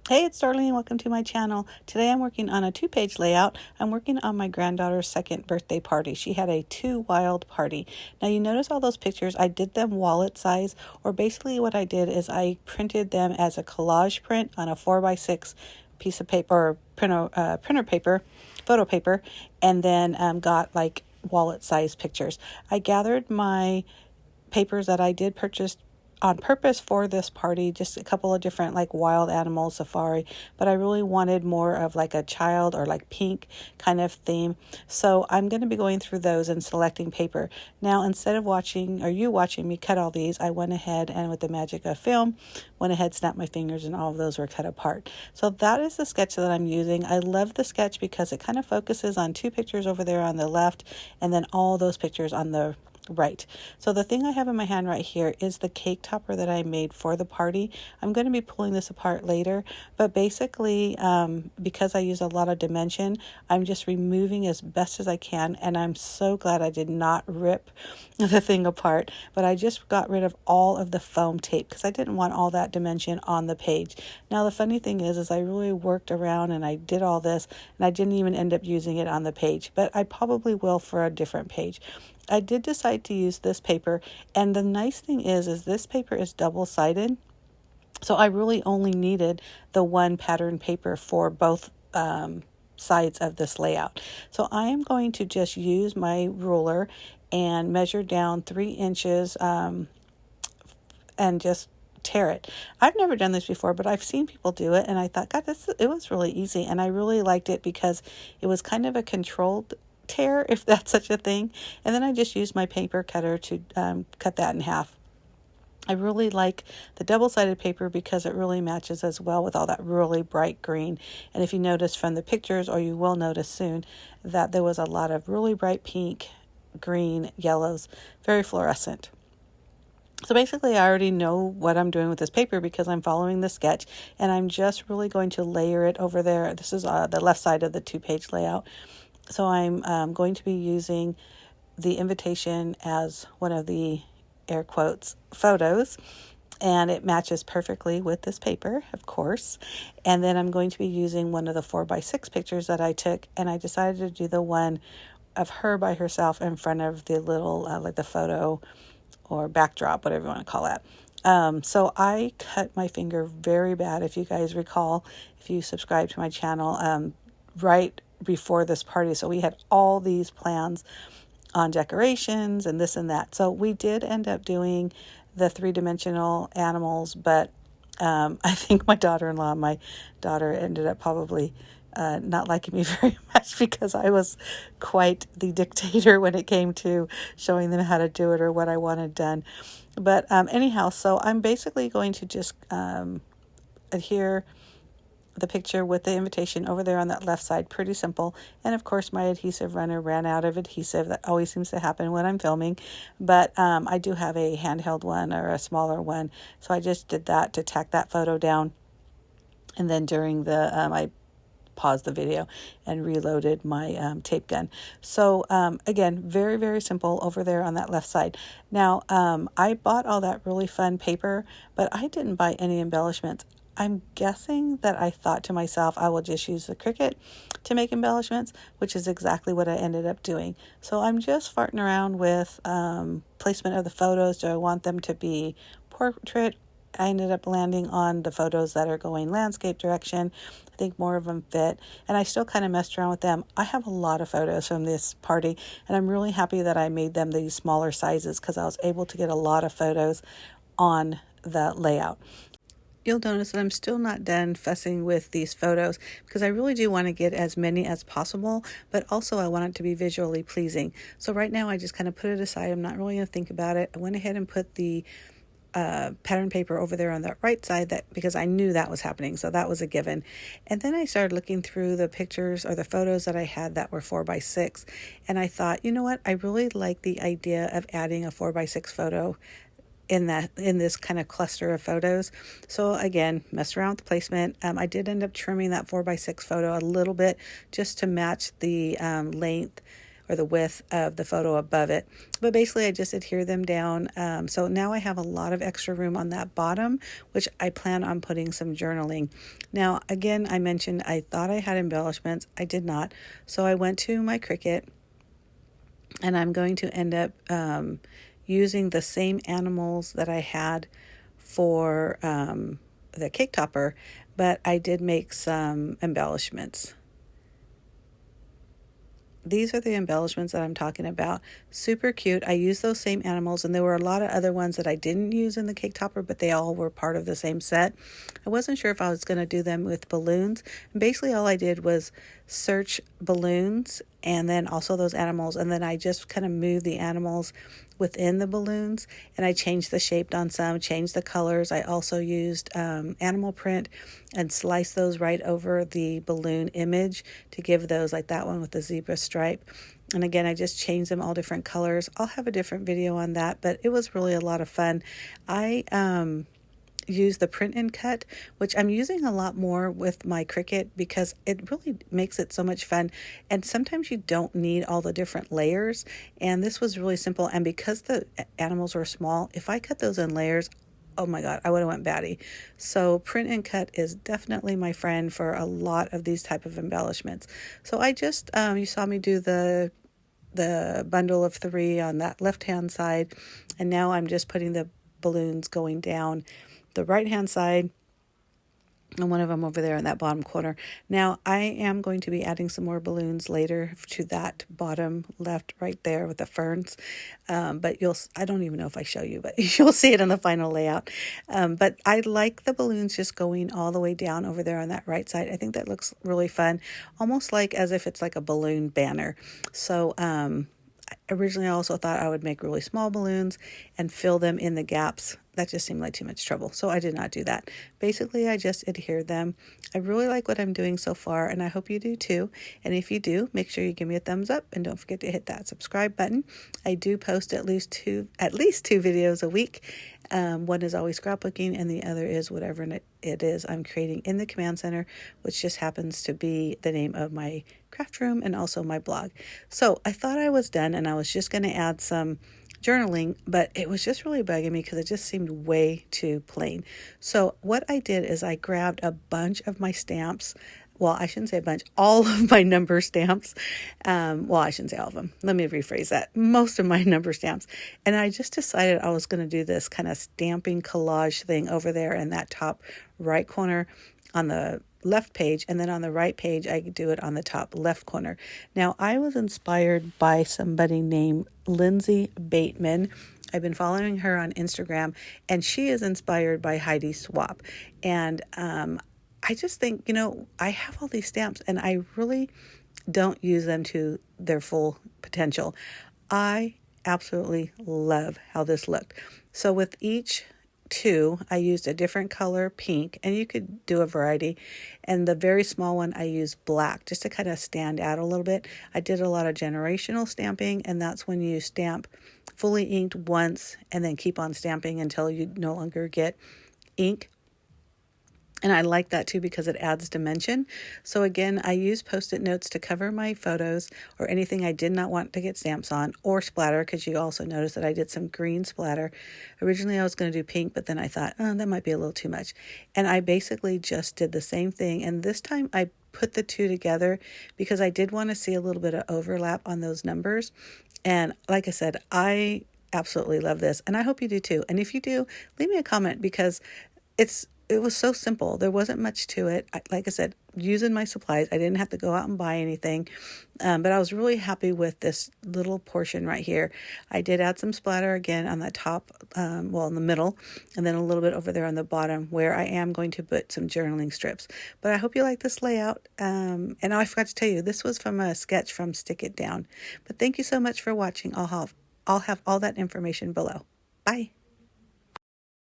Hey, it's Darlene. Welcome to my channel. Today I'm working on a 2-page layout. I'm working on my granddaughter's second birthday party. She had a 2 wild party. Now you notice all those pictures, I did them wallet size, or basically what I did is I printed them as a collage print on a 4x6 piece of paper, or printer paper, photo paper, and then got like wallet size pictures. I gathered my papers that I did purchase on purpose for this party, just a couple of different like wild animal safari, but I really wanted more of like a child or like pink kind of theme. So I'm going to be going through those and selecting paper. Now, instead of you watching me cut all these, I went ahead and with the magic of film, went ahead, snapped my fingers, and all of those were cut apart. So that is the sketch that I'm using. I love the sketch because it kind of focuses on 2 pictures over there on the left and then all those pictures on the right. So the thing I have in my hand right here is the cake topper that I made for the party. I'm going to be pulling this apart later, but basically because I use a lot of dimension, I'm just removing as best as I can, and I'm so glad I did not rip the thing apart, but I just got rid of all of the foam tape because I didn't want all that dimension on the page. Now the funny thing is I really worked around and I did all this and I didn't even end up using it on the page, but I probably will for a different page. I did decide to use this paper, and the nice thing is this paper is double-sided, so I really only needed the one pattern paper for both sides of this layout. So I am going to just use my ruler and measure down 3 inches and just tear it. I've never done this before, but I've seen people do it, and I thought, God, it was really easy, and I really liked it because it was kind of a controlled tear, if that's such a thing. And then I just used my paper cutter to cut that in half. I really like the double-sided paper because it really matches as well with all that really bright green. And if you notice from the pictures, or you will notice soon, that there was a lot of really bright pink, green, yellows, very fluorescent. So basically I already know what I'm doing with this paper because I'm following the sketch, and I'm just really going to layer it over there. This is the left side of the 2-page layout. So I'm going to be using the invitation as one of the air quotes photos, and it matches perfectly with this paper, of course. And then I'm going to be using one of the 4x6 pictures that I took, and I decided to do the one of her by herself in front of the little like the photo or backdrop, whatever you want to call that. So I cut my finger very bad, if you guys recall, if you subscribe to my channel, right before this party. So we had all these plans on decorations and this and that. So we did end up doing the 3-dimensional animals, but I think my daughter ended up probably not liking me very much because I was quite the dictator when it came to showing them how to do it or what I wanted done. But anyhow, so I'm basically going to just adhere the picture with the invitation over there on that left side. Pretty simple. And of course my adhesive runner ran out of adhesive. That always seems to happen when I'm filming, but I do have a handheld one or a smaller one, so I just did that to tack that photo down. And then during the I paused the video and reloaded my tape gun. So again, very, very simple over there on that left side. Now I bought all that really fun paper, but I didn't buy any embellishments. I'm guessing that I thought to myself, I will just use the Cricut to make embellishments, which is exactly what I ended up doing. So I'm just farting around with placement of the photos. Do I want them to be portrait? I ended up landing on the photos that are going landscape direction. I think more of them fit, and I still kind of messed around with them. I have a lot of photos from this party, and I'm really happy that I made them these smaller sizes because I was able to get a lot of photos on the layout. You'll notice that I'm still not done fussing with these photos because I really do want to get as many as possible, but also I want it to be visually pleasing. So right now I just kind of put it aside. I'm not really going to think about it. I went ahead and put the pattern paper over there on the right side because I knew that was happening, so that was a given. And then I started looking through the pictures or the photos that I had that were 4x6, and I thought, you know what, I really like the idea of adding a 4x6 photo in this kind of cluster of photos. So again, mess around with the placement. I did end up trimming that 4x6 photo a little bit just to match the length or the width of the photo above it. But basically I just adhere them down. So now I have a lot of extra room on that bottom, which I plan on putting some journaling. Now, again, I mentioned I thought I had embellishments. I did not. So I went to my Cricut, and I'm going to end up using the same animals that I had for the cake topper, but I did make some embellishments. These are the embellishments that I'm talking about. Super cute. I used those same animals, and there were a lot of other ones that I didn't use in the cake topper, but they all were part of the same set. I wasn't sure if I was going to do them with balloons. And basically all I did was search balloons and then also those animals, and then I just kind of moved the animals within the balloons, and I changed the shape on some, changed the colors. I also used animal print and sliced those right over the balloon image to give those, like that one with the zebra stripe. And again, I just changed them all different colors. I'll have a different video on that, but it was really a lot of fun. I use the print and cut, which I'm using a lot more with my Cricut because it really makes it so much fun. And sometimes you don't need all the different layers. And this was really simple. And because the animals were small, if I cut those in layers, oh my God, I would have went batty. So print and cut is definitely my friend for a lot of these type of embellishments. So I just, you saw me do the bundle of 3 on that left-hand side. And now I'm just putting the balloons going down the right-hand side, and one of them over there in that bottom corner. Now I am going to be adding some more balloons later to that bottom left right there with the ferns. But I don't even know if I show you, but you'll see it in the final layout. But I like the balloons just going all the way down over there on that right side. I think that looks really fun, almost like as if it's like a balloon banner. So originally I also thought I would make really small balloons and fill them in the gaps. That just seemed like too much trouble, so I did not do that. Basically, I just adhered them. I really like what I'm doing so far, and I hope you do too. And if you do, make sure you give me a thumbs up, and don't forget to hit that subscribe button. I do post at least two videos a week. One is always scrapbooking, and the other is whatever it is I'm creating in the command center, which just happens to be the name of my craft room and also my blog. So I thought I was done, and I was just going to add some journaling, but it was just really bugging me because it just seemed way too plain. So what I did is I grabbed a bunch of my stamps. Well, I shouldn't say a bunch, all of my number stamps. Well, I shouldn't say all of them. Let me rephrase that. Most of my number stamps. And I just decided I was going to do this kind of stamping collage thing over there in that top right corner on the left page, and then on the right page I do it on the top left corner. Now I was inspired by somebody named Lindsay Bateman. I've been following her on Instagram, and she is inspired by Heidi Swapp. And I just think, I have all these stamps and I really don't use them to their full potential. I absolutely love how this looked. So with each 2, I used a different color pink, and you could do a variety. And the very small one, I used black just to kind of stand out a little bit. I did a lot of generational stamping, and that's when you stamp fully inked once and then keep on stamping until you no longer get ink. And I like that too because it adds dimension. So again, I use Post-it notes to cover my photos or anything I did not want to get stamps on, or splatter, because you also notice that I did some green splatter. Originally I was going to do pink, but then I thought, oh, that might be a little too much. And I basically just did the same thing. And this time I put the 2 together because I did want to see a little bit of overlap on those numbers. And like I said, I absolutely love this, and I hope you do too. And if you do, leave me a comment because it was so simple. There wasn't much to it. Like I said, using my supplies, I didn't have to go out and buy anything. But I was really happy with this little portion right here. I did add some splatter again on the top, in the middle, and then a little bit over there on the bottom where I am going to put some journaling strips. But I hope you like this layout. And I forgot to tell you, this was from a sketch from Stick It Down. But thank you so much for watching. I'll have all that information below. Bye.